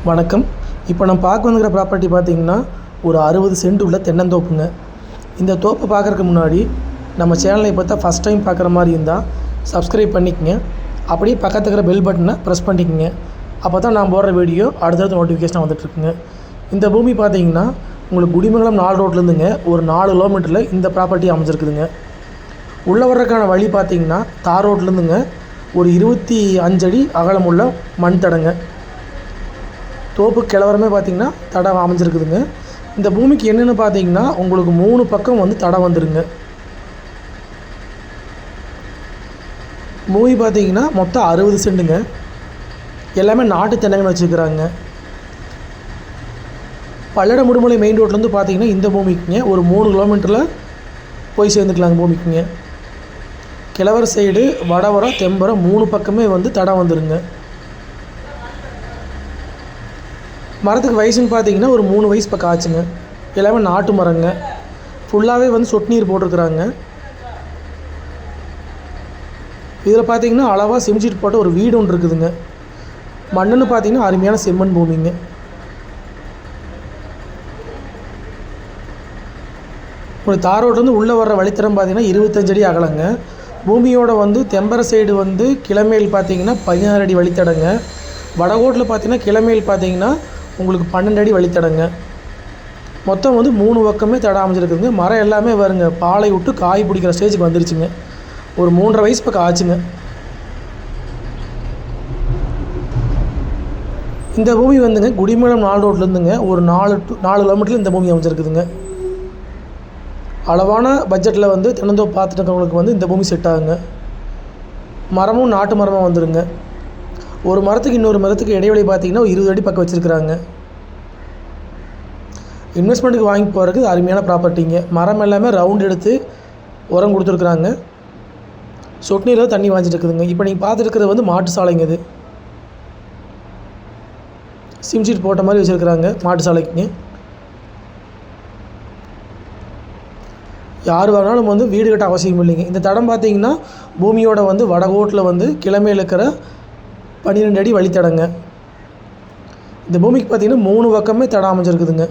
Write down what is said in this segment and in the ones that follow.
வணக்கம். இப்போ நம்ம பார்க்க வந்துக்கிற ப்ராப்பர்ட்டி பார்த்திங்கன்னா ஒரு 60 சென்ட் உள்ள தென்னந்தோப்புங்க. இந்த தோப்பை பார்க்குறதுக்கு முன்னாடி நம்ம சேனலை இப்போ தான் ஃபஸ்ட் டைம் பார்க்குற மாதிரி இருந்தால் சப்ஸ்கிரைப் பண்ணிக்கங்க. அப்படியே பக்கத்தில் இருக்கிற பெல் பட்டனை ப்ரெஸ் பண்ணிக்கங்க. அப்போ தான் நான் போடுற வீடியோ அடுத்தடுத்த நோட்டிஃபிகேஷன் வந்துட்டுருக்குங்க. இந்த பூமி பார்த்திங்கன்னா உங்களுக்கு குடிமங்கலம் 4 ரோட்லேருந்துங்க ஒரு 4 கிலோமீட்டரில் இந்த ப்ராப்பர்ட்டி அமைஞ்சிருக்குதுங்க. உள்ளே வர்றதுக்கான வழி பார்த்திங்கன்னா தார் ரோட்லேருந்துங்க ஒரு 25 அடி அகலமுள்ள மண் தடங்க. தோப்பு கிளவரமே பார்த்திங்கன்னா தடம் அமைஞ்சிருக்குதுங்க. இந்த பூமிக்கு என்னென்னு பார்த்தீங்கன்னா உங்களுக்கு 3 பக்கம் வந்து தடம் வந்துருங்க. பூமி பார்த்திங்கன்னா மொத்தம் 60 சென்ட்டுங்க. எல்லாமே நாட்டு தென்னங்கன்னு வச்சுருக்குறாங்க. பல்லடம் முடுமலை மெயின் ரோட்லேருந்து பார்த்திங்கன்னா இந்த பூமிக்குங்க ஒரு 3 கிலோமீட்டரில் போய் சேர்ந்துக்கலாங்க. பூமிக்குங்க கிழவர் சைடு வடவரம் தெம்பரம் 3 பக்கமே வந்து தடம் வந்துருங்க. மரத்துக்கு வயசுன்னு பார்த்தீங்கன்னா ஒரு 3 வயசு பக்கம் ஆச்சுங்க. எல்லாமே நாட்டு மரங்க. ஃபுல்லாகவே வந்து சொட்டு நீர் போட்டிருக்குறாங்க. இதில் பார்த்தீங்கன்னா அளவாக சிமெண்ட் போட்ட ஒரு வீடு ஒன்று இருக்குதுங்க. மண்ணுன்னு பார்த்தீங்கன்னா அருமையான செம்மண் பூமிங்க. ஒரு தாரோடு வந்து உள்ளே வர்ற வழித்தடம் பார்த்தீங்கன்னா 25 அடி அகலங்க. பூமியோட வந்து தெம்பர சைடு வந்து கிழமையில் பார்த்தீங்கன்னா 16 அடி வழித்தடங்க. வடகோட்டில் பார்த்தீங்கன்னா கிழமையில் பார்த்தீங்கன்னா உங்களுக்கு 12 அடி வழித்தடங்க. மொத்தம் வந்து 3 பக்கமே தடம் அமைஞ்சிருக்குதுங்க. மரம் எல்லாமே வருங்க பாலை விட்டு காய் பிடிக்கிற ஸ்டேஜுக்கு வந்துருச்சுங்க. ஒரு 3.5 வயசு பக்கம் ஆச்சுங்க. இந்த பூமி வந்துங்க குடிமங்கலம் 4 ரோட்லேருந்துங்க ஒரு 4 கிலோமீட்டரில் இந்த பூமி அமைஞ்சிருக்குதுங்க. அளவான பட்ஜெட்டில் வந்து தென்னந்தோப்பு பார்த்துட்டு இருக்கவங்களுக்கு வந்து இந்த பூமி செட் ஆகுங்க. மரமும் நாட்டு மரமாக வந்துடுங்க. ஒரு மரத்துக்கு இன்னொரு மரத்துக்கு இடைவெளி பார்த்திங்கன்னா 20 அடி பக்கம் வச்சுருக்குறாங்க. இன்வெஸ்ட்மெண்ட்டுக்கு வாங்கி போகிறதுக்கு அருமையான ப்ராப்பர்ட்டிங்க. மரம் எல்லாமே ரவுண்ட் எடுத்து உரம் கொடுத்துருக்குறாங்க. சொட்டு நீரில் தண்ணி வாங்கிட்டு இருக்குதுங்க. இப்போ நீங்கள் பார்த்துருக்கிறது வந்து மாட்டு சாலைங்க. இது சிம்ஷீட் போட்ட மாதிரி வச்சுருக்குறாங்க மாட்டு சாலைக்குங்க. யார் வேணாலும் வந்து வீடு கட்ட அவசியம் இல்லைங்க. இந்த தடம் பார்த்திங்கன்னா பூமியோட வந்து வடகோட்டில் வந்து கிழமையில் இருக்கிற 12 அடி வழித்தடங்க. இந்த பூமிக்கு பார்த்திங்கன்னா 3 பக்கமே தடம் அமைஞ்சிருக்குதுங்க.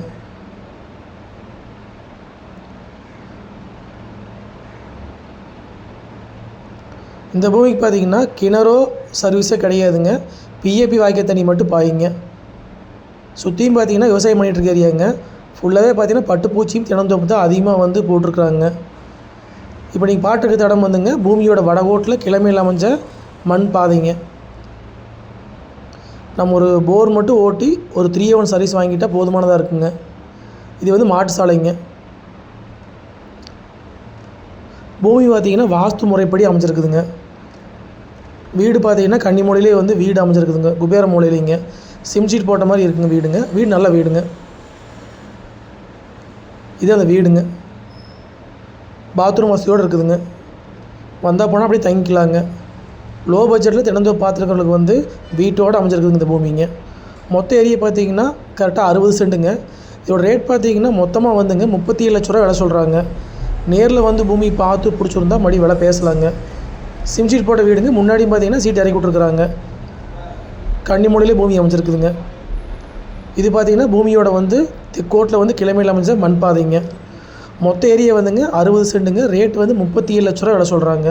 இந்த பூமிக்கு பார்த்திங்கன்னா கிணறோ சர்வீஸே கிடையாதுங்க. பிஏபி வாய்க்கால் தண்ணி மட்டும் பாயுங்க. சுற்றியும் பார்த்திங்கன்னா விவசாயம் பண்ணிகிட்ருக்க ஏரியாங்க. ஃபுல்லாகவே பார்த்திங்கன்னா பட்டுப்பூச்சியும் தென்னந்தோப்பு தான் அதிகமாக வந்து போட்டிருக்குறாங்க. இப்போ நீங்கள் பாட்டுக்கு தடம் வந்துங்க பூமியோட வடகோட்டில் கிழமையில் அமைஞ்ச மண் பாதைங்க. நம்ம ஒரு போர் மட்டும் ஓட்டி ஒரு 3A1 சர்வீஸ் வாங்கிட்டால் போதுமானதாக இருக்குங்க. இது வந்து மாட்டு சாலைங்க. பூமி பார்த்திங்கன்னா வாஸ்து முறைப்படி அமைஞ்சிருக்குதுங்க. வீடு பார்த்திங்கன்னா கன்னி மூலையிலே வந்து வீடு அமைஞ்சிருக்குதுங்க. குபேர மூலையிலேங்க சிம்ஷீட் போட்ட மாதிரி இருக்குங்க வீடுங்க. வீடு நல்ல வீடுங்க. இது அந்த வீடுங்க. பாத்ரூம் வசதியோடு இருக்குதுங்க. வந்தால் போனால் அப்படியே தங்கிக்கலாங்க. லோ பட்ஜெட்டில் தென்னந்தோப்பு பார்த்துருக்கிறவங்களுக்கு வந்து வீட்டோடு அமைஞ்சிருக்குதுங்க இந்த பூமிங்க. மொத்த ஏரியா பார்த்திங்கன்னா கரெக்டாக 60 சென்ட்டுங்க. இதோட ரேட் பார்த்திங்கன்னா மொத்தமாக வந்துங்க 37 லட்ச ரூபா விலை சொல்கிறாங்க. நேரில் வந்து பூமி பார்த்து பிடிச்சிருந்தா மறுபடி விலை பேசலாங்க. சிம்ஷீட் போட்ட வீடுங்க. முன்னாடியும் பார்த்திங்கன்னா சீட் இறக்கி விட்ருக்குறாங்க. கன்னிமூலையிலே பூமி அமைஞ்சிருக்குதுங்க. இது பார்த்திங்கன்னா பூமியோட வந்து தெற்கோட்டில் வந்து கிழமையில் அமைஞ்ச மண் பாதைங்க. மொத்த ஏரியா வந்துங்க 60 சென்ட்டுங்க. ரேட் வந்து 37 லட்ச ரூபா விலை சொல்கிறாங்க.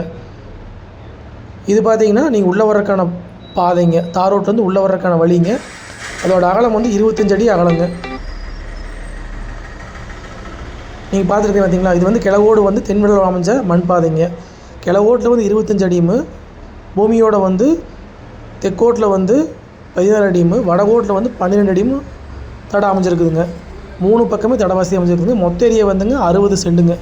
இது பார்த்திங்கன்னா நீங்கள் உள்ளே வர்றதுக்கான பாதைங்க. தார் ரோட்லேருந்து உள்ளே வர்றதுக்கான வழிங்க. அதோட அகலம் வந்து 25 அடி அகலங்க. நீங்கள் பார்த்துருக்கீங்க பார்த்தீங்களா. இது வந்து கிழவோடு வந்து தென்மேல் அமைஞ்ச மண் பாதைங்க. கிழவோட்டில் வந்து 25 அடியும் பூமியோட வந்து தெற்கோட்டில் வந்து 16 அடியும் வடகோட்டில் வந்து 12 அடியும் தடம் அமைஞ்சிருக்குதுங்க. 3 பக்கமே தட வசதி அமைஞ்சிருக்குதுங்க. மொத்த ஏரியா வந்துங்க 60 சென்ட்டுங்க.